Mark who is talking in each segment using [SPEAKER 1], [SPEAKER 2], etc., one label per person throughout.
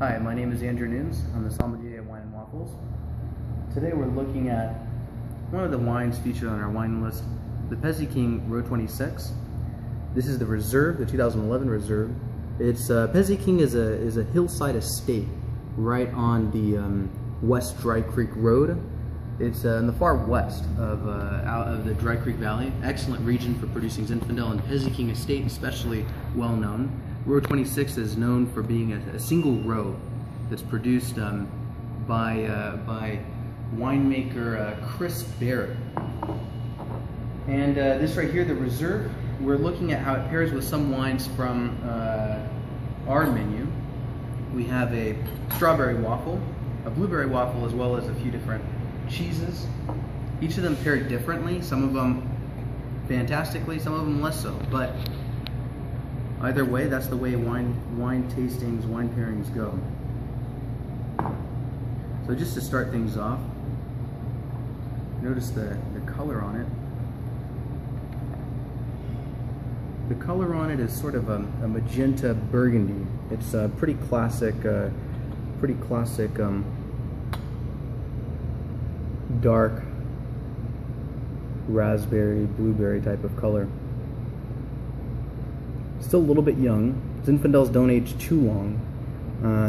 [SPEAKER 1] Hi, my name is Andrew. I'm the Sommelier at Wine Waffles. Today we're looking at one of the wines featured on our wine list, the Pezzi King Row 26. This is the Reserve, the 2011 Reserve. It's Pezzi King is a hillside estate right on the West Dry Creek Road. It's in the far west of out of the Dry Creek Valley. Excellent region for producing Zinfandel, and Pezzi King Estate especially well known. Row 26 is known for being a single row that's produced by winemaker Chris Barrett. And this right here, the Reserve, we're looking at how it pairs with some wines from our menu. We have a strawberry waffle, a blueberry waffle, as well as a few different cheeses. Each of them paired differently, some of them fantastically, some of them less so, but either way, that's the way wine tastings, wine pairings go. So just to start things off, notice the color on it. The color on it is sort of a magenta burgundy. It's a pretty classic dark raspberry, blueberry type of color. Still a little bit young. Zinfandels don't age too long.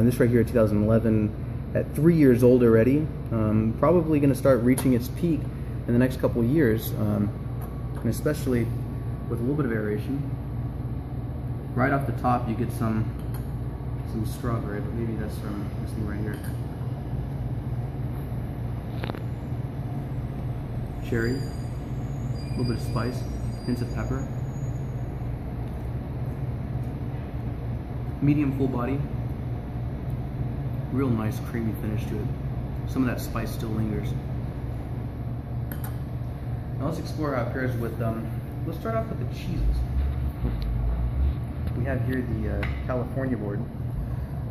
[SPEAKER 1] This right here, 2011, at 3 years old already. Probably going to start reaching its peak in the next couple of years, and especially with a little bit of aeration. Right off the top, you get some strawberry, but maybe that's from this thing right here. Cherry, a little bit of spice, hints of pepper. Medium full body, real nice creamy finish to it. Some of that spice still lingers. Now let's explore how it pairs with, let's start off with the cheeses. We have here the California board,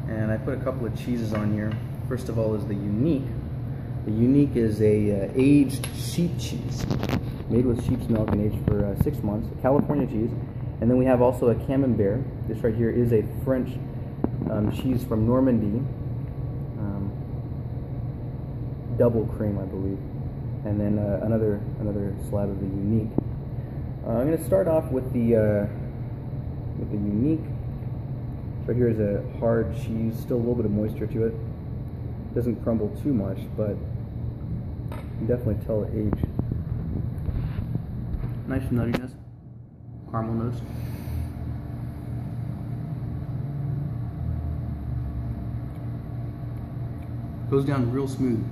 [SPEAKER 1] and I put a couple of cheeses on here. First of all is the Unique. The Unique is a aged sheep cheese, made with sheep's milk and aged for 6 months, a California cheese. And then we have also a Camembert. This right here is a French cheese from Normandy, double cream, I believe. And then another slab of the Unique. I'm going to start off with the Unique. This right here is a hard cheese, still a little bit of moisture to it. Doesn't crumble too much, but you can definitely tell the age. Nice nuttiness, caramel notes. Goes down real smooth.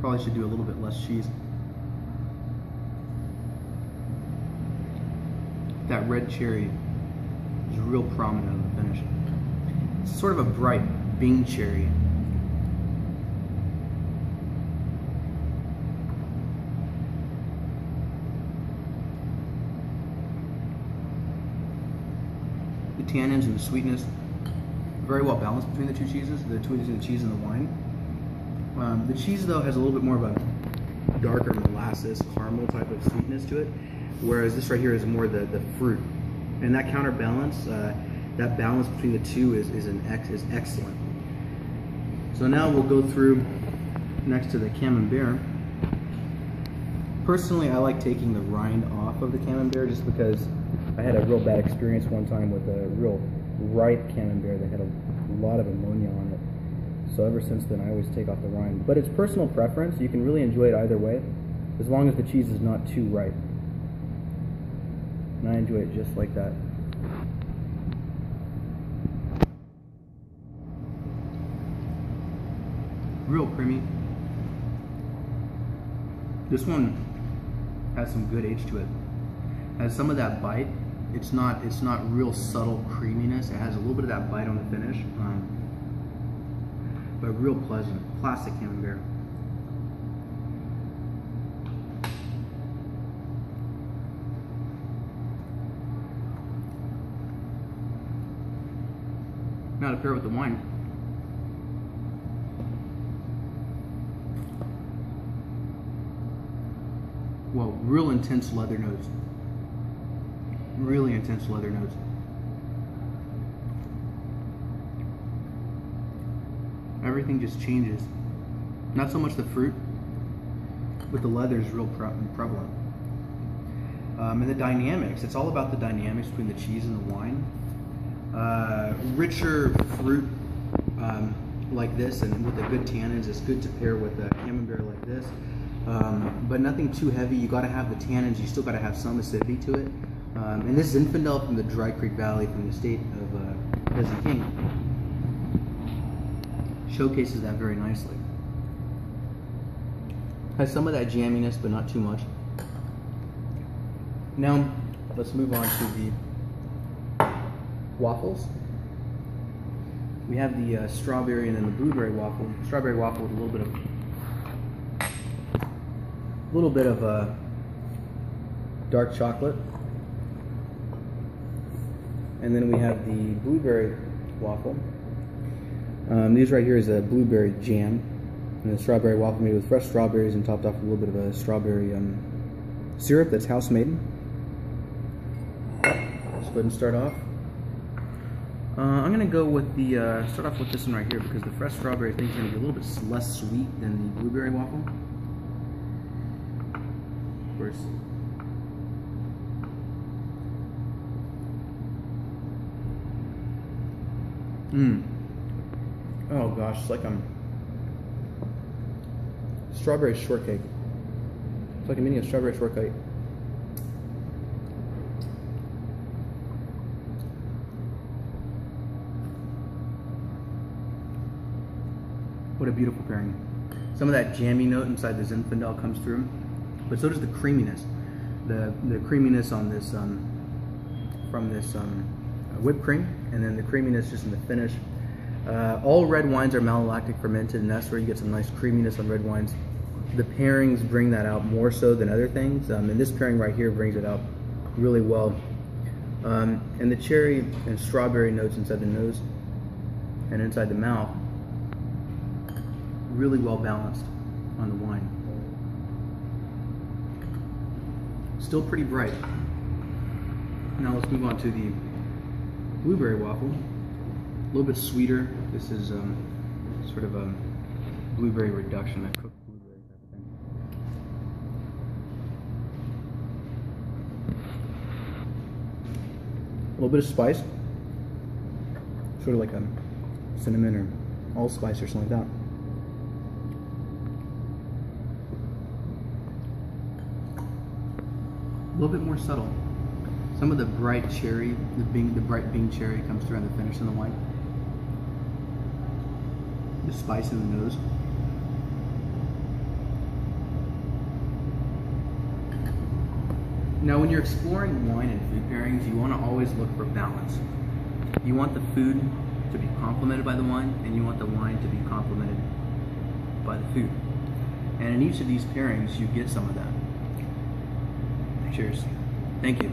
[SPEAKER 1] Probably should do a little bit less cheese. That red cherry is real prominent in the finish. It's sort of a bright Bing cherry. The tannins and the sweetness very well balanced between the two cheeses, between the cheese and the wine. The cheese though has a little bit more of a darker molasses, caramel type of sweetness to it, whereas this right here is more the fruit. And that counterbalance, that balance between the two is excellent. So now we'll go through next to the Camembert. Personally, I like taking the rind off of the Camembert just because I had a real bad experience one time with a real ripe Camembert that had a lot of ammonia on it. So ever since then, I always take off the rind. But it's personal preference. You can really enjoy it either way, as long as the cheese is not too ripe. And I enjoy it just like that. Real creamy. This one has some good age to it. Has some of that bite. It's not real subtle creaminess. It has a little bit of that bite on the finish, but real pleasant, classic Camembert. Now to pair with the wine. Well, real intense leather notes. Really intense leather notes. Everything just changes. Not so much the fruit, but the leather is real prevalent. And the dynamics, it's all about the dynamics between the cheese and the wine. Richer fruit like this, and with the good tannins, it's good to pair with a camembert like this. But nothing too heavy. You got to have the tannins. You still got to have some acidity to it. And this Zinfandel from the Dry Creek Valley, from the state of Pezzi King, showcases that very nicely. Has some of that jamminess, but not too much. Now, let's move on to the waffles. We have the strawberry and then the blueberry waffle. Strawberry waffle with a little bit of dark chocolate. And then we have the blueberry waffle. These right here is a blueberry jam. And the strawberry waffle made with fresh strawberries and topped off with a little bit of a strawberry syrup that's house made. Let's go ahead and start off. I'm going to go with the, start off with this one right here, because the fresh strawberry I think is going to be a little bit less sweet than the blueberry waffle. Of course. Oh gosh, it's like strawberry shortcake. It's like a mini strawberry shortcake. What a beautiful pairing. Some of that jammy note inside the Zinfandel comes through, but so does the creaminess. The creaminess on this from this whipped cream, and then the creaminess just in the finish. All red wines are malolactic fermented, and that's where you get some nice creaminess on red wines. The pairings bring that out more so than other things, and this pairing right here brings it out really well. And the cherry and strawberry notes inside the nose and inside the mouth, really well balanced on the wine. Still pretty bright. Now let's move on to the blueberry waffle. A little bit sweeter. This is sort of a blueberry reduction, a cooked blueberry type of thing. A little bit of spice, sort of like a cinnamon or allspice or something like that. A little bit more subtle. Some of the bright cherry, the bright Bing cherry comes through on the finish in the wine. The spice in the nose. Now, when you're exploring wine and food pairings, you want to always look for balance. You want the food to be complemented by the wine, and you want the wine to be complemented by the food. And in each of these pairings, you get some of that. Cheers. Thank you.